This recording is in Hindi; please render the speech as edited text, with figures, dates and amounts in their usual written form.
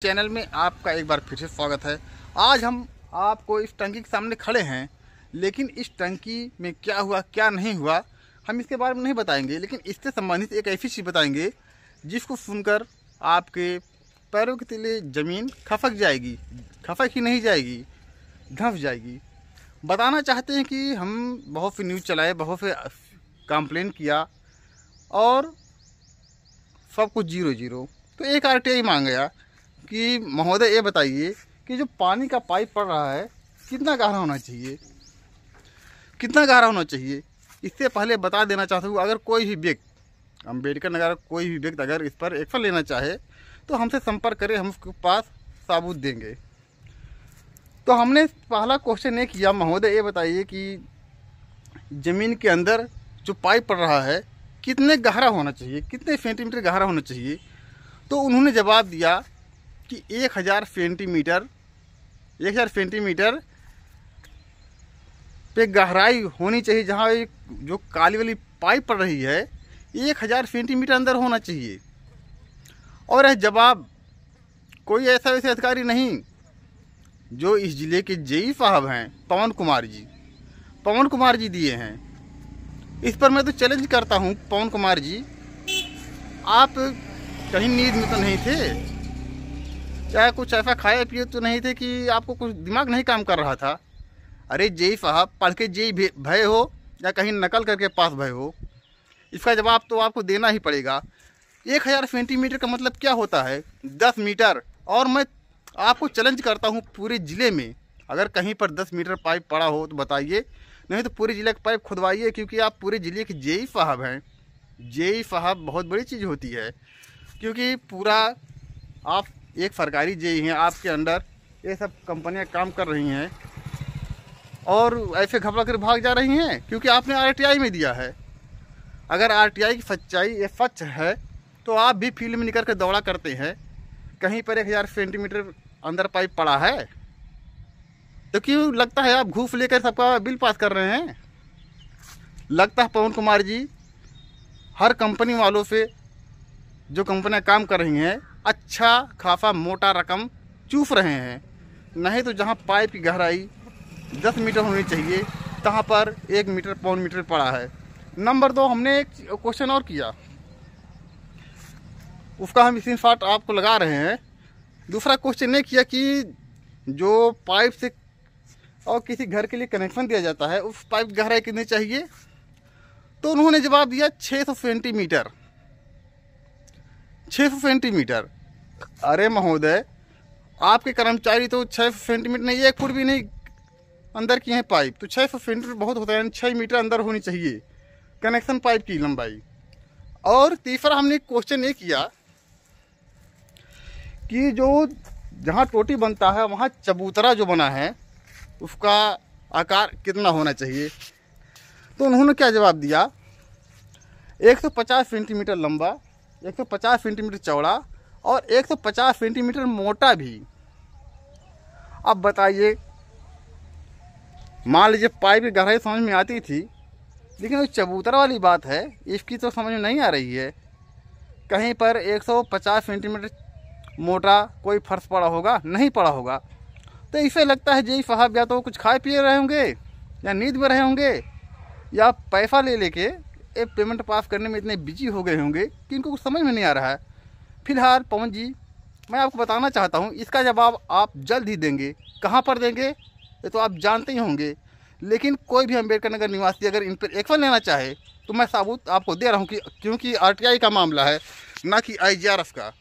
चैनल में आपका एक बार फिर से स्वागत है। आज हम आपको इस टंकी के सामने खड़े हैं, लेकिन इस टंकी में क्या हुआ क्या नहीं हुआ हम इसके बारे में नहीं बताएंगे, लेकिन इससे संबंधित एक ऐसी चीज़ बताएंगे जिसको सुनकर आपके पैरों के तले ज़मीन खसक जाएगी। खसक ही नहीं जाएगी, धंस जाएगी। बताना चाहते हैं कि हम बहुत से न्यूज़ चलाए, बहुत से कंप्लेन किया और सब कुछ जीरो जीरो। तो एक RTI मांग गया कि महोदय ये बताइए कि जो पानी का पाइप पड़ रहा है कितना गहरा होना चाहिए, कितना गहरा होना चाहिए। इससे पहले बता देना चाहता हूँ, अगर कोई भी व्यक्ति अम्बेडकर नगर कोई भी व्यक्ति अगर इस पर एक्शन लेना चाहे तो हमसे संपर्क करें, हम उसके पास सबूत देंगे। तो हमने पहला क्वेश्चन ये किया, महोदय ये बताइए कि ज़मीन के अंदर जो पाइप पड़ रहा है कितने गहरा होना चाहिए, कितने सेंटीमीटर गहरा होना चाहिए। तो उन्होंने जवाब दिया कि 1000 सेंटीमीटर पे गहराई होनी चाहिए। जहाँ एक जो काली वाली पाइप पड़ रही है 1000 सेंटीमीटर अंदर होना चाहिए। और यह जवाब कोई ऐसा वैसे अधिकारी नहीं, जो इस ज़िले के जेई साहब हैं पवन कुमार जी दिए हैं। इस पर मैं तो चैलेंज करता हूँ, पवन कुमार जी आप कहीं नींद में तो नहीं थे, चाहे कुछ ऐसा खाए पिए तो नहीं थे कि आपको कुछ दिमाग नहीं काम कर रहा था। अरे जेई साहब, पढ़ के जेई भय हो या कहीं नकल करके पास भय हो, इसका जवाब तो आपको देना ही पड़ेगा। 1000 सेंटीमीटर का मतलब क्या होता है? 10 मीटर। और मैं आपको चैलेंज करता हूँ, पूरे ज़िले में अगर कहीं पर 10 मीटर पाइप पड़ा हो तो बताइए, नहीं तो पूरे ज़िले का पाइप खुदवाइए, क्योंकि आप पूरे ज़िले के जेई साहब हैं। जेई साहब बहुत बड़ी चीज़ होती है, क्योंकि पूरा आप एक सरकारी जेई हैं, आपके अंडर ये सब कंपनियां काम कर रही हैं और ऐसे घबरा कर भाग जा रही हैं क्योंकि आपने RTI में दिया है। अगर RTI की सच्चाई ये सच है तो आप भी फील्ड में निकल कर दौड़ा करते हैं। कहीं पर 1000 सेंटीमीटर अंदर पाइप पड़ा है तो क्यों लगता है आप घूस लेकर सबका बिल पास कर रहे हैं? लगता है पवन कुमार जी हर कंपनी वालों से, जो कंपनियां काम कर रही हैं, अच्छा खासा मोटा रकम चूस रहे हैं। नहीं तो जहां पाइप की गहराई 10 मीटर होनी चाहिए तहां पर 1 मीटर पौन मीटर पड़ा है। नंबर 2, हमने एक क्वेश्चन और किया, उसका हम स्क्रीनशॉट आपको लगा रहे हैं। दूसरा क्वेश्चन ये किया कि जो पाइप से और किसी घर के लिए कनेक्शन दिया जाता है उस पाइप की गहराई कितनी चाहिए। तो उन्होंने जवाब दिया 600 सेंटीमीटर। 600 सेंटीमीटर। अरे महोदय, आपके कर्मचारी तो 600 सेंटीमीटर नहीं, 1 फुट भी नहीं अंदर की है पाइप, तो 600 सेंटीमीटर बहुत होता है, 6 मीटर अंदर होनी चाहिए कनेक्शन पाइप की लंबाई। और तीसरा हमने क्वेश्चन ये किया कि जो जहाँ टोटी बनता है वहाँ चबूतरा जो बना है उसका आकार कितना होना चाहिए। तो उन्होंने क्या जवाब दिया, 150 सेंटीमीटर लंबा, 150 सेंटीमीटर चौड़ा और 150 सेंटीमीटर मोटा भी। अब बताइए, मान लीजिए पाइप की गहराई समझ में आती थी, लेकिन वो चबूतरा वाली बात है, इसकी तो समझ में नहीं आ रही है। कहीं पर 150 सेंटीमीटर मोटा कोई फर्श पड़ा होगा, नहीं पड़ा होगा। तो इसे लगता है जेई साहब या तो कुछ खाए पिए रहे होंगे या नींद में रहे होंगे या पैसा ले लेके एक पेमेंट पास करने में इतने बिजी हो गए होंगे कि इनको कुछ समझ में नहीं आ रहा है। फिलहाल पवन जी, मैं आपको बताना चाहता हूँ, इसका जवाब आप जल्द ही देंगे। कहाँ पर देंगे ये तो आप जानते ही होंगे, लेकिन कोई भी अम्बेडकर नगर निवासी अगर इन पर एक्शन लेना चाहे तो मैं सबूत आपको दे रहा हूँ, कि क्योंकि RTI का मामला है, ना कि IGRF का।